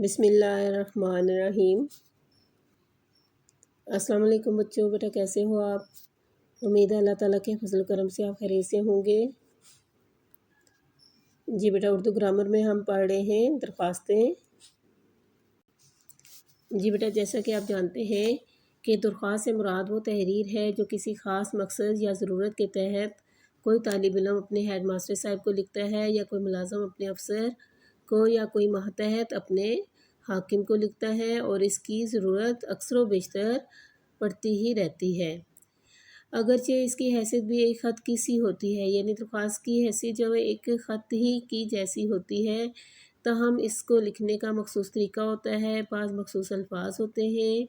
بسم اللہ الرحمن الرحیم۔ السلام علیکم بچوں، بیٹا کیسے ہو آپ؟ امید ہے اللہ تعالیٰ کے فضل و کرم سے آپ خیریت سے ہوں گے۔ جی بیٹا، اردو گرامر میں ہم پڑھ رہے ہیں درخواستیں۔ جی بیٹا، جیسا کہ آپ جانتے ہیں کہ درخواست سے مراد وہ تحریر ہے جو کسی خاص مقصد یا ضرورت کے تحت کوئی طالب علم اپنے ہیڈ ماسٹر صاحب کو لکھتا ہے، یا کوئی ملازم اپنے افسر کو، یا کوئی ماتحت اپنے حاکم کو لکھتا ہے، اور اس کی ضرورت اکثر و بیشتر پڑتی ہی رہتی ہے، اگرچہ اس کی حیثیت بھی ایک خط کی سی ہوتی ہے، یعنی درخواست کی حیثیت جو ایک خط ہی کی جیسی ہوتی ہے، تاہم اس کو لکھنے کا مخصوص طریقہ ہوتا ہے، بعض مخصوص الفاظ ہوتے ہیں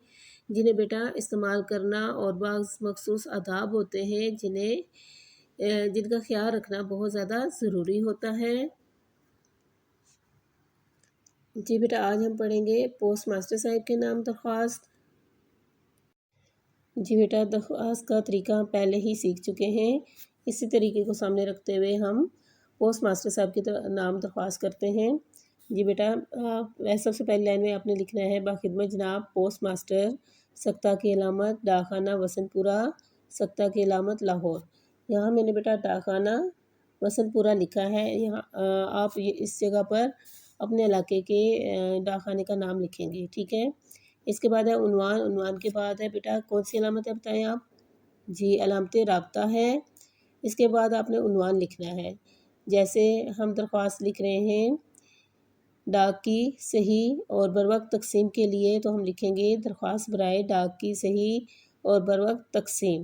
جنہیں بیٹا استعمال کرنا، اور بعض مخصوص آداب ہوتے ہیں جن کا خیال رکھنا بہت زیادہ ضروری ہوتا ہے۔ جی بیٹا، آج ہم پڑھیں گے پوسٹ ماسٹر صاحب کے نام درخواست۔ جی بیٹا، درخواست کا طریقہ ہم پہلے ہی سیکھ چکے ہیں، اسی طریقے کو سامنے رکھتے ہوئے ہم پوسٹ ماسٹر صاحب کے نام درخواست کرتے ہیں۔ جی بیٹا، سب سے پہلی لائن میں آپ نے لکھنا ہے: باخدمت جناب پوسٹ ماسٹر، سکتہ کی علامت ڈاکخانہ وسنت پورہ، سکتہ کی علامت لاہور۔ یہاں میں نے بیٹا ڈاکخانہ وسنت پورہ لکھا ہے، یہاں آپ اس جگہ پر اپنے علاقے کے ڈاکخانے کا نام لکھیں گے، ٹھیک ہے۔ اس کے بعد ہے عنوان کے بعد ہے بیٹا کون سی علامت ہے بتائیں آپ؟ جی، علامت رابطہ ہے۔ اس کے بعد آپ نے عنوان لکھنا ہے، جیسے ہم درخواست لکھ رہے ہیں ڈاک کی صحیح اور بروقت تقسیم کے لیے، تو ہم لکھیں گے درخواست برائے ڈاک کی صحیح اور بروقت تقسیم۔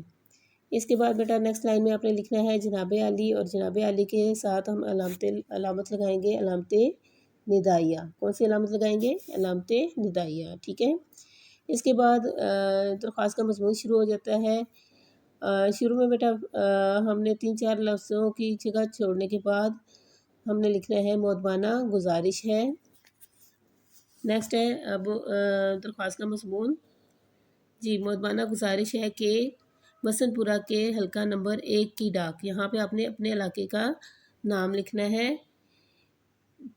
اس کے بعد بیٹا نیکسٹ لائن میں آپ نے لکھنا ہے جناب عالی، اور جناب عالی کے ساتھ ہم علامت لگائیں گے علامت ندائیہ۔ کون سی علامت لگائیں گے؟ علامت ندائیہ، ٹھیک ہے۔ اس کے بعد درخواست کا مضمون شروع ہو جاتا ہے۔ شروع میں بیٹا ہم نے 3-4 لفظوں کی جگہ چھوڑنے کے بعد ہم نے لکھنا ہے مؤدبانہ گزارش ہے۔ نیکسٹ ہے اب درخواست کا مضمون۔ جی، مؤدبانہ گزارش ہے کہ وسنت پورہ کے حلقہ نمبر 1 کی ڈاک، یہاں پہ آپ نے اپنے علاقے کا نام لکھنا ہے،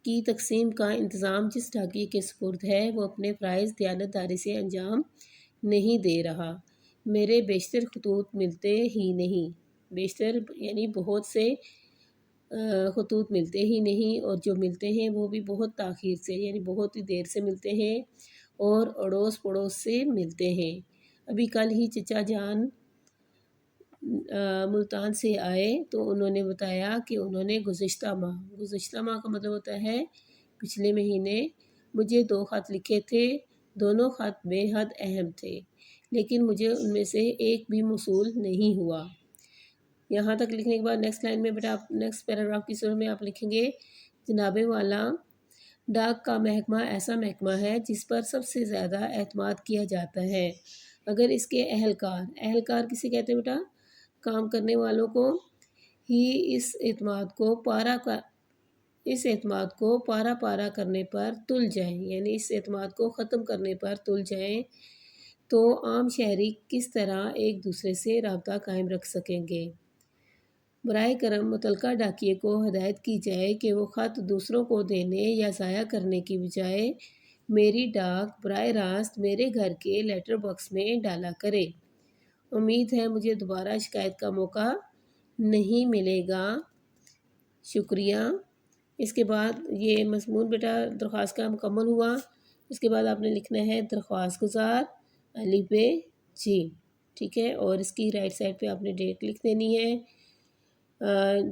کی تقسیم کا انتظام جس ڈاکیے کے سپرد ہے وہ اپنے فرائض دیانت داری سے انجام نہیں دے رہا، میرے بیشتر خطوط ملتے ہی نہیں، بیشتر یعنی بہت سے خطوط ملتے ہی نہیں، اور جو ملتے ہیں وہ بھی بہت تاخیر سے، یعنی بہت ہی دیر سے ملتے ہیں، اور اڑوس پڑوس سے ملتے ہیں۔ ابھی کل ہی چچا جان ملتان سے آئے تو انہوں نے بتایا کہ انہوں نے گزشتہ ماہ کا مطلب ہوتا ہے پچھلے مہینے مجھے 2 خط لکھے تھے، دونوں خط بے حد اہم تھے، لیکن مجھے ان میں سے ایک بھی موصول نہیں ہوا۔ یہاں تک لکھنے کے بعد نیکسٹ لائن میں بیٹا نیکسٹ پیراگراف کی صورت میں آپ لکھیں گے جناب والا، ڈاک کا محکمہ ایسا محکمہ ہے جس پر سب سے زیادہ اعتماد کیا جاتا ہے، اگر اس کے اہلکار کسے کہتے ہیں بیٹا؟ کام کرنے والوں کو ہی اس اعتماد کو پارا کرنے پر تل جائیں، یعنی اس اعتماد کو ختم کرنے پر تل جائیں، تو عام شہری کس طرح ایک دوسرے سے رابطہ قائم رکھ سکیں گے؟ براہ کرم متعلقہ ڈاکیے کو ہدایت کی جائے کہ وہ خط دوسروں کو دینے یا ضائع کرنے کی بجائے میری ڈاک براہ راست میرے گھر کے لیٹر باکس میں ڈالا کرے۔ امید ہے مجھے دوبارہ شکایت کا موقع نہیں ملے گا، شکریہ۔ اس کے بعد یہ مضمون بیٹا درخواست کا مکمل ہوا۔ اس کے بعد آپ نے لکھنا ہے درخواست گزار ا ب جی، ٹھیک ہے، اور اس کی رائٹ سائڈ پہ آپ نے ڈیٹ لکھ دینی ہے،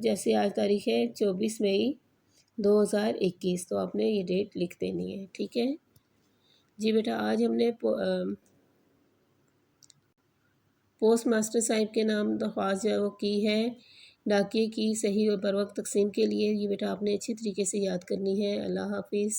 جیسے آج تاریخ ہے 24 مئی 2021، تو آپ نے یہ ڈیٹ لکھ دینی ہے، ٹھیک ہے۔ جی بیٹا، آج ہم نے پوسٹ ماسٹر صاحب کے نام درخواست جو وہ کی ہے ڈاکیے کی صحیح اور بروقت تقسیم کے لیے، یہ بیٹا آپ نے اچھی طریقے سے یاد کرنی ہے۔ اللہ حافظ۔